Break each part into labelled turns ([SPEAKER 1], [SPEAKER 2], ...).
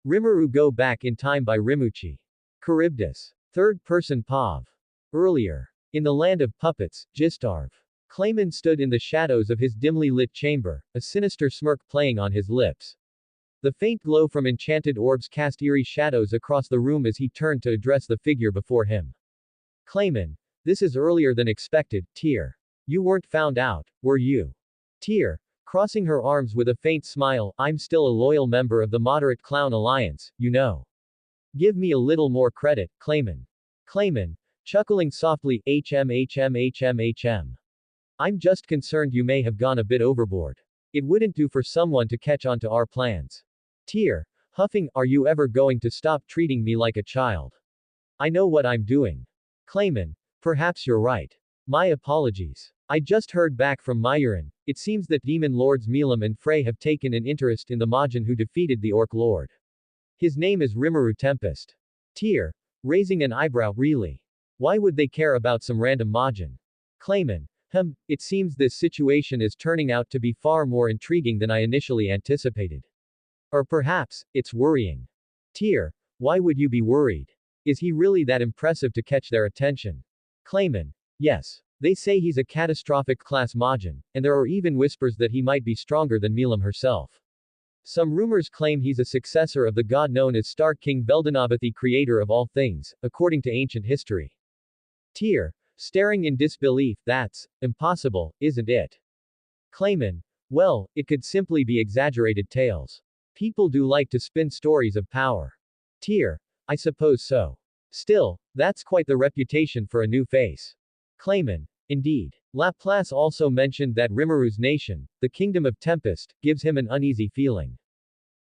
[SPEAKER 1] Rimuru Go Back in Time by Rimu-chi. Charybdis. Third person Pav. Earlier. In the land of puppets, Gistarv. Clayman stood in the shadows of his dimly lit chamber, a sinister smirk playing on his lips. The faint glow from enchanted orbs cast eerie shadows across the room as he turned to address the figure before him. Clayman. This is earlier than expected, Tear. You weren't found out, were you? Tear. Crossing her arms with a faint smile, I'm still a loyal member of the Moderate Clown Alliance, you know. Give me a little more credit, Clayman. Clayman. Chuckling softly, HM. I'm just concerned you may have gone a bit overboard. It wouldn't do for someone to catch on to our plans. Tear. Huffing, are you ever going to stop treating me like a child? I know what I'm doing. Clayman. Perhaps you're right. My apologies. I just heard back from Myuran. It seems that Demon Lords Milam and Frey have taken an interest in the Majin who defeated the Orc Lord. His name is Rimuru Tempest. Tear. Raising an eyebrow, really? Why would they care about some random Majin? Clayman. It seems this situation is turning out to be far more intriguing than I initially anticipated. Or perhaps, it's worrying. Tear. Why would you be worried? Is he really that impressive to catch their attention? Clayman. Yes. They say he's a catastrophic class Majin, and there are even whispers that he might be stronger than Milam herself. Some rumors claim he's a successor of the god known as Stark King Veldanabathi, creator of all things, according to ancient history. Tear. Staring in disbelief, that's impossible, isn't it? Clayman. Well, it could simply be exaggerated tales. People do like to spin stories of power. Tear. I suppose so. Still, that's quite the reputation for a new face. Clayman. Indeed. Laplace also mentioned that Rimuru's nation, the Kingdom of Tempest, gives him an uneasy feeling.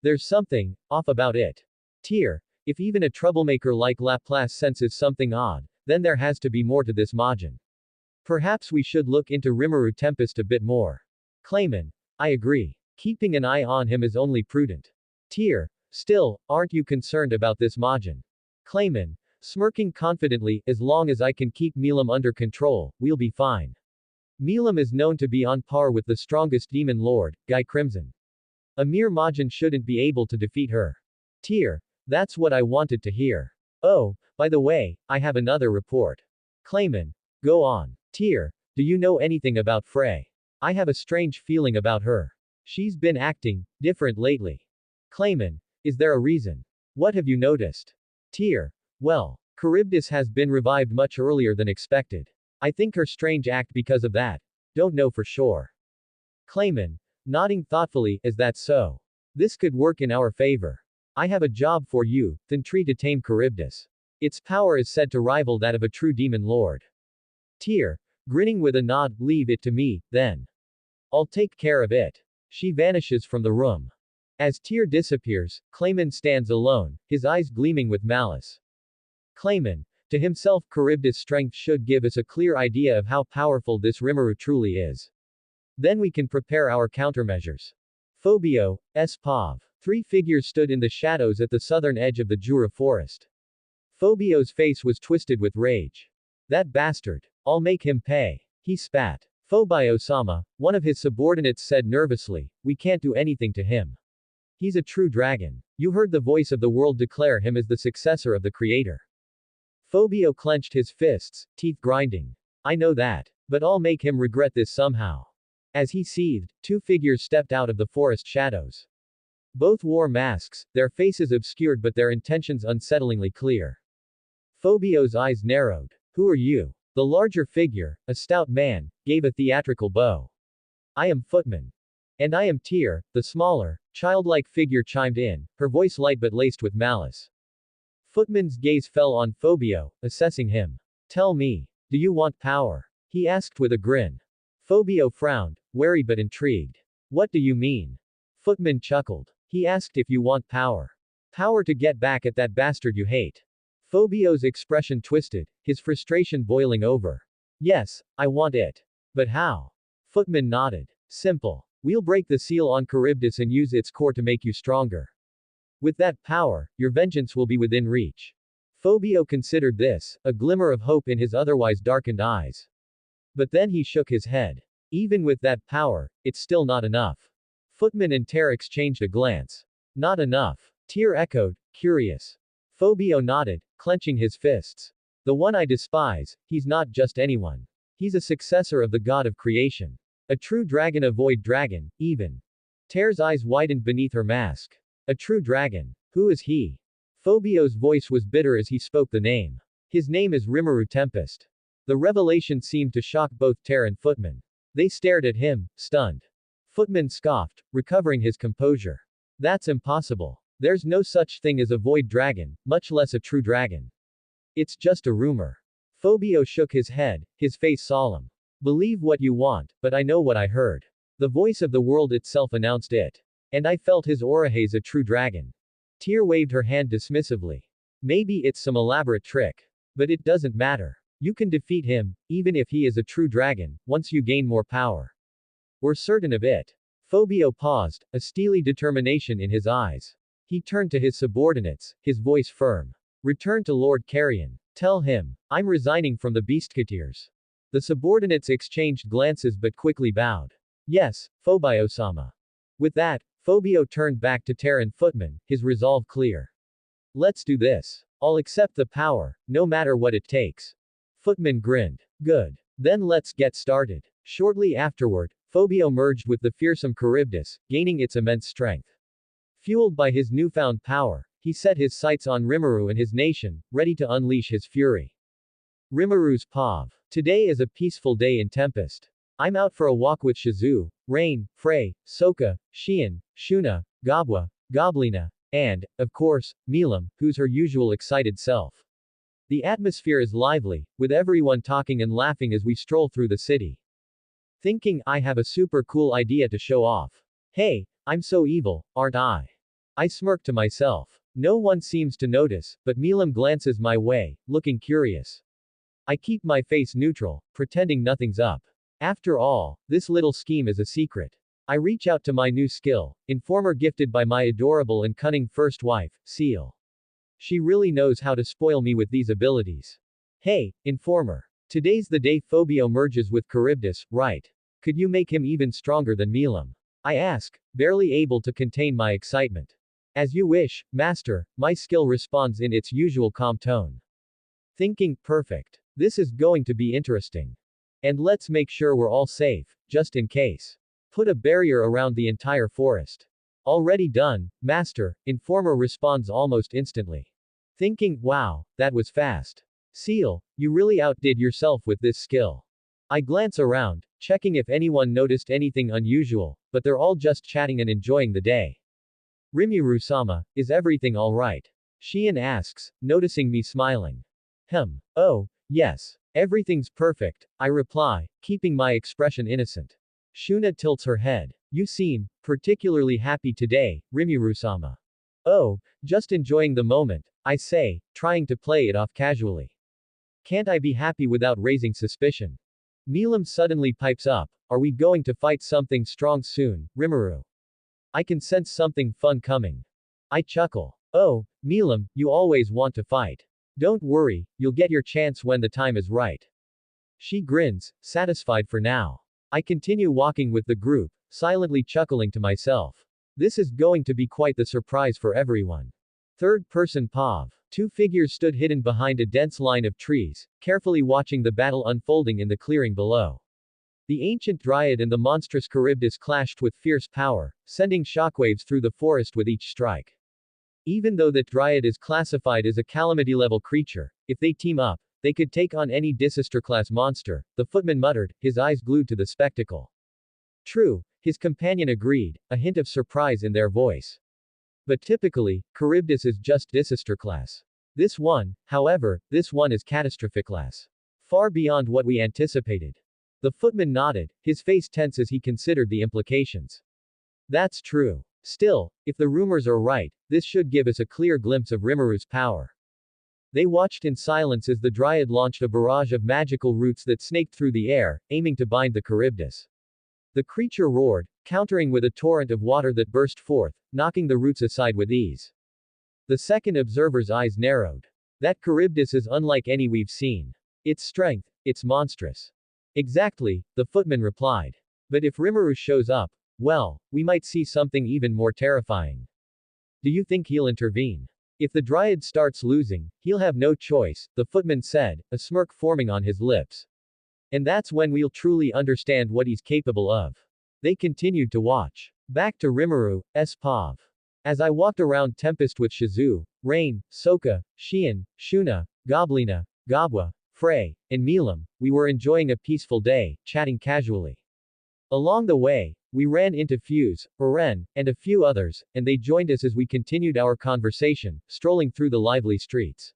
[SPEAKER 1] There's something off about it. Tear. If even a troublemaker like Laplace senses something odd, then there has to be more to this Majin. Perhaps we should look into Rimuru Tempest a bit more. Clayman. I agree. Keeping an eye on him is only prudent. Tear. Still, aren't you concerned about this Majin? Clayman. Smirking confidently, as long as I can keep Milam under control, we'll be fine. Milam is known to be on par with the strongest demon lord, Guy Crimson. A mere Majin shouldn't be able to defeat her. Tear. That's what I wanted to hear. Oh, by the way, I have another report. Clayman. Go on. Tear. Do you know anything about Frey? I have a strange feeling about her. She's been acting different lately. Clayman. Is there a reason? What have you noticed? Tear. Well, Charybdis has been revived much earlier than expected. I think her strange act because of that. Don't know for sure. Clayman. Nodding thoughtfully, is that so? This could work in our favor. I have a job for you, Thantri, to tame Charybdis. Its power is said to rival that of a true demon lord. Tear. Grinning with a nod, leave it to me, then. I'll take care of it. She vanishes from the room. As Tear disappears, Clayman stands alone, his eyes gleaming with malice. Clayman. To himself, Charybdis' strength should give us a clear idea of how powerful this Rimuru truly is. Then we can prepare our countermeasures. Phobio, Pav. Three figures stood in the shadows at the southern edge of the Jura forest. Phobio's face was twisted with rage. That bastard. I'll make him pay. He spat. Phobio-sama, one of his subordinates said nervously, we can't do anything to him. He's a true dragon. You heard the voice of the world declare him as the successor of the creator. Phobio clenched his fists, teeth grinding. I know that. But I'll make him regret this somehow. As he seethed, two figures stepped out of the forest shadows. Both wore masks, their faces obscured but their intentions unsettlingly clear. Phobio's eyes narrowed. Who are you? The larger figure, a stout man, gave a theatrical bow. I am Footman. And I am Tear, the smaller, childlike figure chimed in, her voice light but laced with malice. Footman's gaze fell on Phobio, assessing him. Tell me, do you want power? He asked with a grin. Phobio frowned, wary but intrigued. What do you mean? Footman chuckled. He asked if you want power. Power to get back at that bastard you hate. Phobio's expression twisted, his frustration boiling over. Yes, I want it. But how? Footman nodded. Simple. We'll break the seal on Charybdis and use its core to make you stronger. With that power, your vengeance will be within reach. Phobio considered this, a glimmer of hope in his otherwise darkened eyes. But then he shook his head. Even with that power, it's still not enough. Footman and Tear exchanged a glance. Not enough. Tyr echoed, curious. Phobio nodded, clenching his fists. The one I despise, he's not just anyone. He's a successor of the god of creation. A true dragon, a void dragon, even. Tyr's eyes widened beneath her mask. A true dragon. Who is he? Phobio's voice was bitter as he spoke the name. His name is RIMURU Tempest. The revelation seemed to shock both Tyr and Footman. They stared at him, stunned. Footman scoffed, recovering his composure. That's impossible. There's no such thing as a void dragon, much less a true dragon. It's just a rumor. Phobio shook his head, his face solemn. Believe what you want, but I know what I heard. The voice of the world itself announced it. And I felt his aura haze a true dragon. Tyr waved her hand dismissively. Maybe it's some elaborate trick. But it doesn't matter. You can defeat him, even if he is a true dragon, once you gain more power. We're certain of it. Phobio paused, a steely determination in his eyes. He turned to his subordinates, his voice firm. Return to Lord Carrion. Tell him, I'm resigning from the Beastketeers. The subordinates exchanged glances but quickly bowed. Yes, Phobio-sama. With that, Phobio turned back to Tyr and Footman, his resolve clear. Let's do this. I'll accept the power, no matter what it takes. Footman grinned. Good. Then let's get started. Shortly afterward, Phobio merged with the fearsome Charybdis, gaining its immense strength. Fueled by his newfound power, he set his sights on Rimuru and his nation, ready to unleash his fury. Rimuru's Pav. Today is a peaceful day in Tempest. I'm out for a walk with Shizu, Rain, Frey, Soka, Shion, Shuna, Gabwa, Goblina, and, of course, Milam, who's her usual excited self. The atmosphere is lively, with everyone talking and laughing as we stroll through the city. Thinking I have a super cool idea to show off. Hey, I'm so evil, aren't I? I smirk to myself. No one seems to notice, but Milam glances my way, looking curious. I keep my face neutral, pretending nothing's up. After all, this little scheme is a secret. I reach out to my new skill, Informer, gifted by my adorable and cunning first wife, Seal. She really knows how to spoil me with these abilities. Hey, Informer. Today's the day Phobio merges with Charybdis, right? Could you make him even stronger than Milam? I ask, barely able to contain my excitement. As you wish, Master, my skill responds in its usual calm tone. Thinking, perfect. This is going to be interesting. And let's make sure we're all safe, just in case. Put a barrier around the entire forest. Already done, Master, Informer responds almost instantly. Thinking, wow, that was fast. Seal, you really outdid yourself with this skill. I glance around, checking if anyone noticed anything unusual, but they're all just chatting and enjoying the day. Rimuru-sama, is everything alright? Shion asks, noticing me smiling. Oh, yes. Everything's perfect, I reply, keeping my expression innocent. Shuna tilts her head. You seem particularly happy today, Rimuru-sama. Oh, just enjoying the moment, I say, trying to play it off casually. Can't I be happy without raising suspicion? Milam suddenly pipes up. Are we going to fight something strong soon, Rimuru? I can sense something fun coming. I chuckle. Oh, Milam, you always want to fight. Don't worry, you'll get your chance when the time is right. She grins, satisfied for now. I continue walking with the group, silently chuckling to myself. This is going to be quite the surprise for everyone. Third person Pav. Two figures stood hidden behind a dense line of trees, carefully watching the battle unfolding in the clearing below. The ancient dryad and the monstrous Charybdis clashed with fierce power, sending shockwaves through the forest with each strike. Even though that dryad is classified as a calamity-level creature, if they team up, they could take on any Disister-class monster, the footman muttered, his eyes glued to the spectacle. True, his companion agreed, a hint of surprise in their voice. But typically, Charybdis is just Disister class. This one is catastrophic class. Far beyond what we anticipated. The footman nodded, his face tense as he considered the implications. That's true. Still, if the rumors are right, this should give us a clear glimpse of Rimuru's power. They watched in silence as the dryad launched a barrage of magical roots that snaked through the air, aiming to bind the Charybdis. The creature roared, countering with a torrent of water that burst forth, knocking the roots aside with ease. The second observer's eyes narrowed. That Charybdis is unlike any we've seen. Its strength, it's monstrous. Exactly, the footman replied. But if Rimuru shows up, well, we might see something even more terrifying. Do you think he'll intervene? If the Dryad starts losing, he'll have no choice, the footman said, a smirk forming on his lips. And that's when we'll truly understand what he's capable of. They continued to watch. Back to Rimuru, Pav. As I walked around Tempest with Shizu, Rain, Soka, Shion, Shuna, Goblina, Gabwa, Frey, and Milam, we were enjoying a peaceful day, chatting casually. Along the way, we ran into Fuse, Eren, and a few others, and they joined us as we continued our conversation, strolling through the lively streets.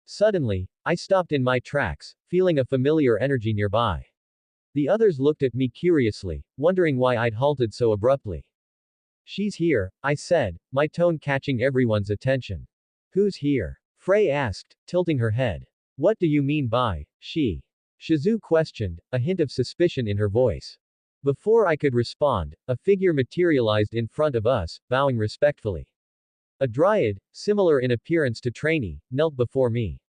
[SPEAKER 1] Suddenly, I stopped in my tracks, feeling a familiar energy nearby. The others looked at me curiously, wondering why I'd halted so abruptly. She's here, I said, my tone catching everyone's attention. Who's here? Frey asked, tilting her head. What do you mean by, she? Shizu questioned, a hint of suspicion in her voice. Before I could respond, a figure materialized in front of us, bowing respectfully. A dryad, similar in appearance to Trainee, knelt before me.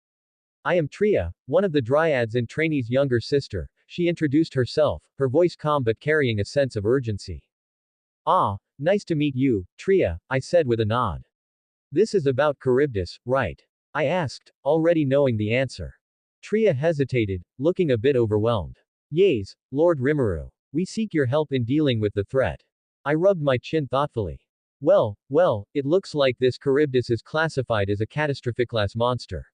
[SPEAKER 1] I am Tria, one of the dryads and Trainee's younger sister, she introduced herself, her voice calm but carrying a sense of urgency. Ah, nice to meet you, Tria, I said with a nod. This is about Charybdis, right? I asked, already knowing the answer. Tria hesitated, looking a bit overwhelmed. Yes, Lord Rimuru. We seek your help in dealing with the threat. I rubbed my chin thoughtfully. Well, it looks like this Charybdis is classified as a catastrophic-class monster.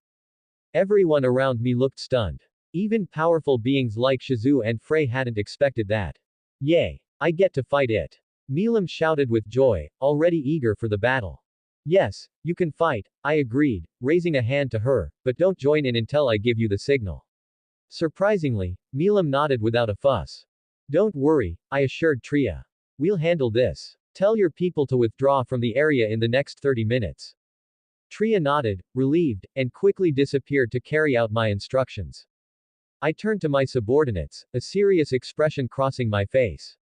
[SPEAKER 1] Everyone around me looked stunned. Even powerful beings like Shizu and Frey hadn't expected that. Yay! I get to fight it. Milam shouted with joy, already eager for the battle. Yes, you can fight, I agreed, raising a hand to her, but don't join in until I give you the signal. Surprisingly, Milam nodded without a fuss. Don't worry, I assured Tria. We'll handle this. Tell your people to withdraw from the area in the next 30 minutes. Tria nodded, relieved, and quickly disappeared to carry out my instructions. I turned to my subordinates, a serious expression crossing my face.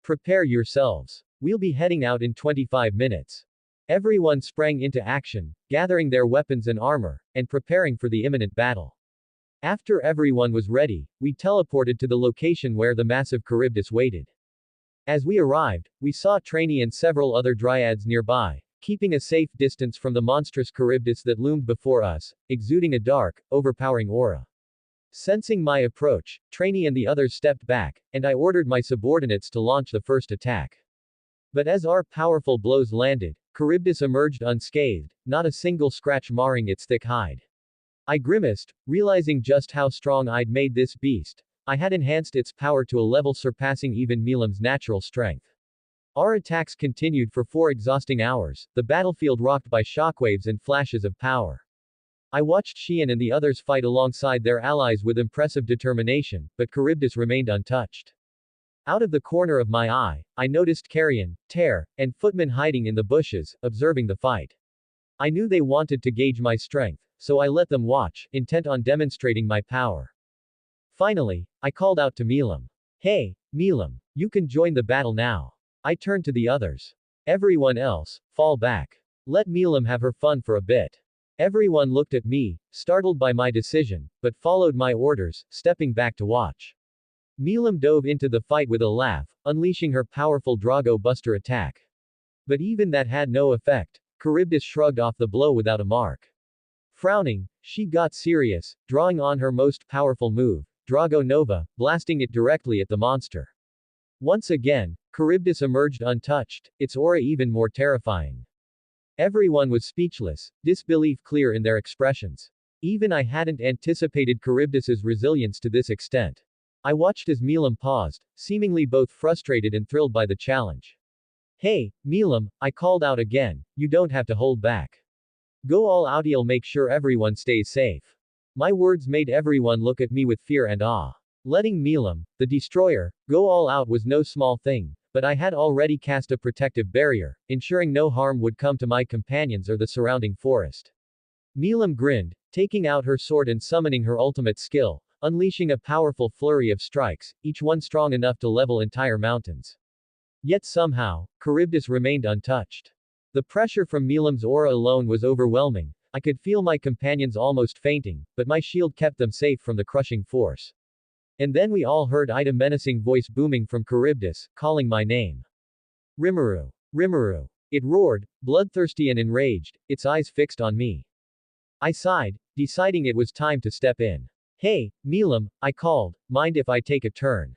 [SPEAKER 1] Prepare yourselves. We'll be heading out in 25 minutes. Everyone sprang into action, gathering their weapons and armor, and preparing for the imminent battle. After everyone was ready, we teleported to the location where the massive Charybdis waited. As we arrived, we saw Trainee and several other dryads nearby, keeping a safe distance from the monstrous Charybdis that loomed before us, exuding a dark, overpowering aura. Sensing my approach, Trainee and the others stepped back, and I ordered my subordinates to launch the first attack. But as our powerful blows landed, Charybdis emerged unscathed, not a single scratch marring its thick hide. I grimaced, realizing just how strong I'd made this beast. I had enhanced its power to a level surpassing even Milam's natural strength. Our attacks continued for 4 exhausting hours, the battlefield rocked by shockwaves and flashes of power. I watched Shion and the others fight alongside their allies with impressive determination, but Charybdis remained untouched. Out of the corner of my eye, I noticed Carrion, Tear, and Footman hiding in the bushes, observing the fight. I knew they wanted to gauge my strength, so I let them watch, intent on demonstrating my power. Finally, I called out to Milam. Hey, Milam, you can join the battle now. I turned to the others. Everyone else, fall back. Let Milam have her fun for a bit. Everyone looked at me, startled by my decision, but followed my orders, stepping back to watch. Milam dove into the fight with a laugh, unleashing her powerful Drago Buster attack. But even that had no effect. Charybdis shrugged off the blow without a mark. Frowning, she got serious, drawing on her most powerful move, Drago Nova, blasting it directly at the monster. Once again, Charybdis emerged untouched, its aura even more terrifying. Everyone was speechless, disbelief clear in their expressions. Even I hadn't anticipated Charybdis's resilience to this extent. I watched as Milam paused, seemingly both frustrated and thrilled by the challenge. Hey, Milam, I called out again, you don't have to hold back. Go all out, you'll make sure everyone stays safe. My words made everyone look at me with fear and awe. Letting Milam, the destroyer, go all out was no small thing, but I had already cast a protective barrier, ensuring no harm would come to my companions or the surrounding forest. Milam grinned, taking out her sword and summoning her ultimate skill, unleashing a powerful flurry of strikes, each one strong enough to level entire mountains. Yet somehow, Charybdis remained untouched. The pressure from Milam's aura alone was overwhelming. I could feel my companions almost fainting, but my shield kept them safe from the crushing force. And then we all heard Ida's menacing voice booming from Charybdis, calling my name. Rimuru. Rimuru. It roared, bloodthirsty and enraged, its eyes fixed on me. I sighed, deciding it was time to step in. Hey, Milam, I called, mind if I take a turn?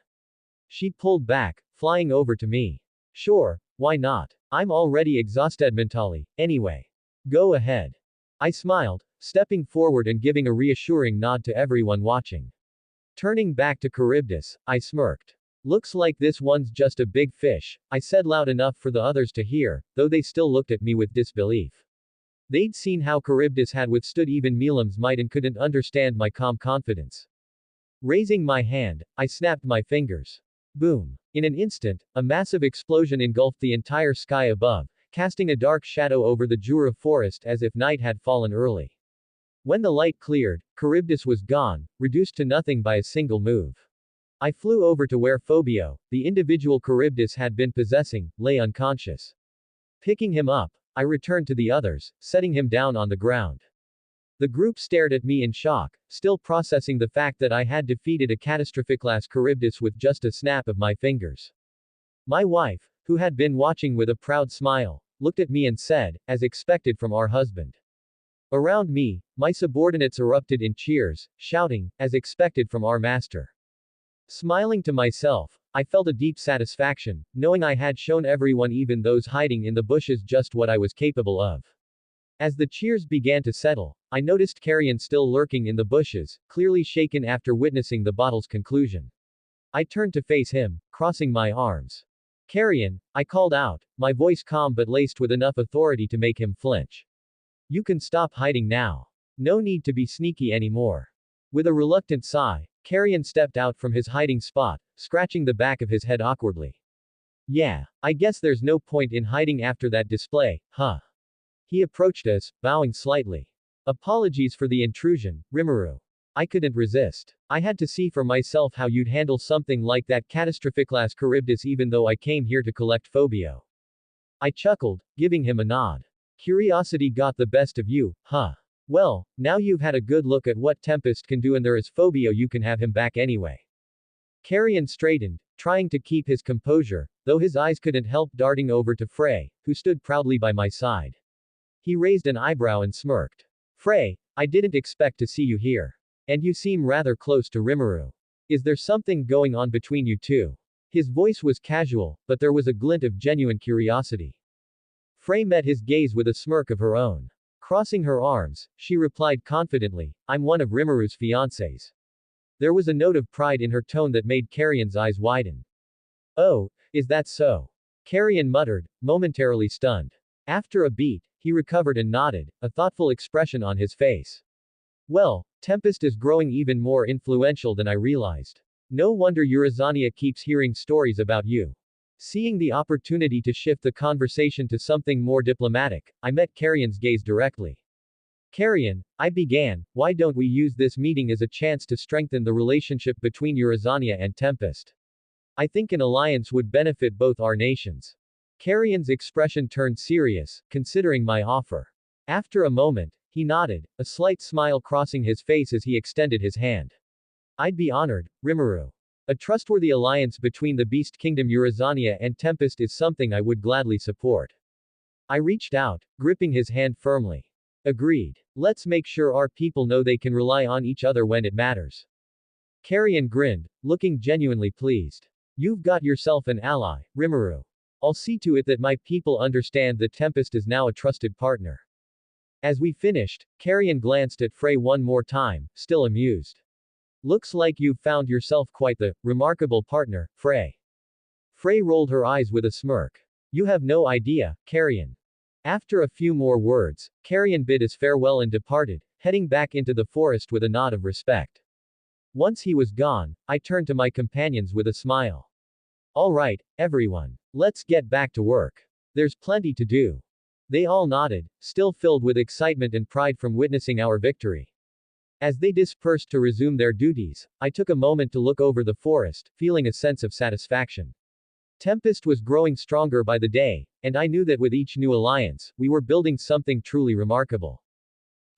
[SPEAKER 1] She pulled back, flying over to me. Sure, why not? I'm already exhausted mentally, anyway. Go ahead. I smiled, stepping forward and giving a reassuring nod to everyone watching. Turning back to Charybdis, I smirked. Looks like this one's just a big fish, I said loud enough for the others to hear, though they still looked at me with disbelief. They'd seen how Charybdis had withstood even Milam's might and couldn't understand my calm confidence. Raising my hand, I snapped my fingers. Boom. In an instant, a massive explosion engulfed the entire sky above, casting a dark shadow over the Jura forest as if night had fallen early. When the light cleared, Charybdis was gone, reduced to nothing by a single move. I flew over to where Phobio, the individual Charybdis had been possessing, lay unconscious. Picking him up, I returned to the others, setting him down on the ground. The group stared at me in shock, still processing the fact that I had defeated a catastrophic-class Charybdis with just a snap of my fingers. My wife, who had been watching with a proud smile, looked at me and said, as expected from our husband. Around me, my subordinates erupted in cheers, shouting, as expected from our master. Smiling to myself, I felt a deep satisfaction, knowing I had shown everyone, even those hiding in the bushes, just what I was capable of. As the cheers began to settle, I noticed Carrion still lurking in the bushes, clearly shaken after witnessing the battle's conclusion. I turned to face him, crossing my arms. Carrion, I called out, my voice calm but laced with enough authority to make him flinch. You can stop hiding now. No need to be sneaky anymore. With a reluctant sigh, Carrion stepped out from his hiding spot, scratching the back of his head awkwardly. Yeah, I guess there's no point in hiding after that display, huh? He approached us, bowing slightly. Apologies for the intrusion, RIMURU. I couldn't resist. I had to see for myself how you'd handle something like that catastrophic-class Charybdis, even though I came here to collect Phobio. I chuckled, giving him a nod. Curiosity got the best of you, huh? Well, now you've had a good look at what Tempest can do and there is Phobio, you can have him back anyway. Carrion straightened, trying to keep his composure, though his eyes couldn't help darting over to Frey, who stood proudly by my side. He raised an eyebrow and smirked. Frey, I didn't expect to see you here. And you seem rather close to RIMURU. Is there something going on between you two? His voice was casual, but there was a glint of genuine curiosity. Frey met his gaze with a smirk of her own. Crossing her arms, she replied confidently, I'm one of RIMURU's fiancés. There was a note of pride in her tone that made Carrion's eyes widen. Oh, is that so? Carrion muttered, momentarily stunned. After a beat, he recovered and nodded, a thoughtful expression on his face. Well, Tempest is growing even more influential than I realized. No wonder Eurazania keeps hearing stories about you. Seeing the opportunity to shift the conversation to something more diplomatic, I met Carrion's gaze directly. Carrion, I began, why don't we use this meeting as a chance to strengthen the relationship between Eurazania and Tempest? I think an alliance would benefit both our nations. Carrion's expression turned serious, considering my offer. After a moment, he nodded, a slight smile crossing his face as he extended his hand. I'd be honored, RIMURU. A trustworthy alliance between the Beast Kingdom Eurazania and Tempest is something I would gladly support. I reached out, gripping his hand firmly. Agreed. Let's make sure our people know they can rely on each other when it matters. Carrion grinned, looking genuinely pleased. You've got yourself an ally, RIMURU. I'll see to it that my people understand that Tempest is now a trusted partner. As we finished, Carrion glanced at Frey one more time, still amused. Looks like you've found yourself quite the remarkable partner, Frey. Frey rolled her eyes with a smirk. You have no idea, Carrion. After a few more words, Carrion bid us farewell and departed, heading back into the forest with a nod of respect. Once he was gone, I turned to my companions with a smile. All right, everyone. Let's get back to work. There's plenty to do. They all nodded, still filled with excitement and pride from witnessing our victory. As they dispersed to resume their duties, I took a moment to look over the forest, feeling a sense of satisfaction. Tempest was growing stronger by the day, and I knew that with each new alliance, we were building something truly remarkable.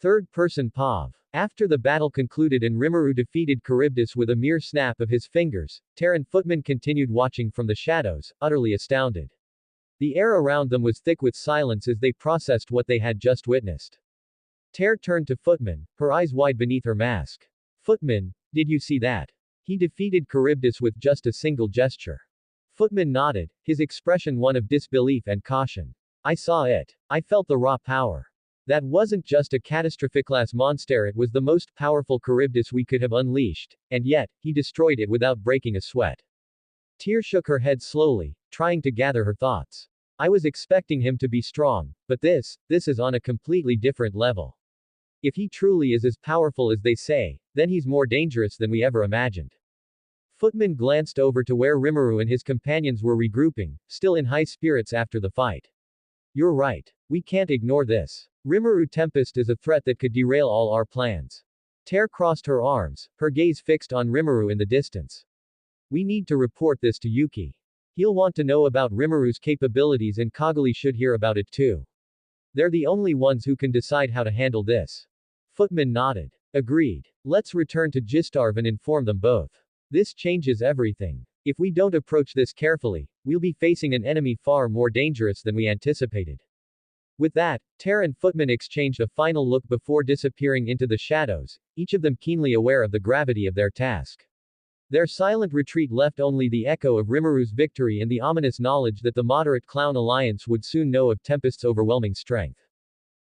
[SPEAKER 1] Third-person POV. After the battle concluded and RIMURU defeated Charybdis with a mere snap of his fingers, Terran footmen continued watching from the shadows, utterly astounded. The air around them was thick with silence as they processed what they had just witnessed. Tear turned to Footman, her eyes wide beneath her mask. Footman, did you see that? He defeated Charybdis with just a single gesture. Footman nodded, his expression one of disbelief and caution. I saw it. I felt the raw power. That wasn't just a catastrophic-class monster, it was the most powerful Charybdis we could have unleashed, and yet, he destroyed it without breaking a sweat. Tear shook her head slowly, trying to gather her thoughts. I was expecting him to be strong, but this is on a completely different level. If he truly is as powerful as they say, then he's more dangerous than we ever imagined. Footman glanced over to where Rimuru and his companions were regrouping, still in high spirits after the fight. You're right. We can't ignore this. Rimuru Tempest is a threat that could derail all our plans. Tear crossed her arms, her gaze fixed on Rimuru in the distance. We need to report this to Yuki. He'll want to know about Rimuru's capabilities and Kaguli should hear about it too. They're the only ones who can decide how to handle this. Footman nodded. Agreed. Let's return to Gistarv and inform them both. This changes everything. If we don't approach this carefully, we'll be facing an enemy far more dangerous than we anticipated. With that, Tear and Footman exchanged a final look before disappearing into the shadows, each of them keenly aware of the gravity of their task. Their silent retreat left only the echo of Rimuru's victory and the ominous knowledge that the moderate Clown Alliance would soon know of Tempest's overwhelming strength.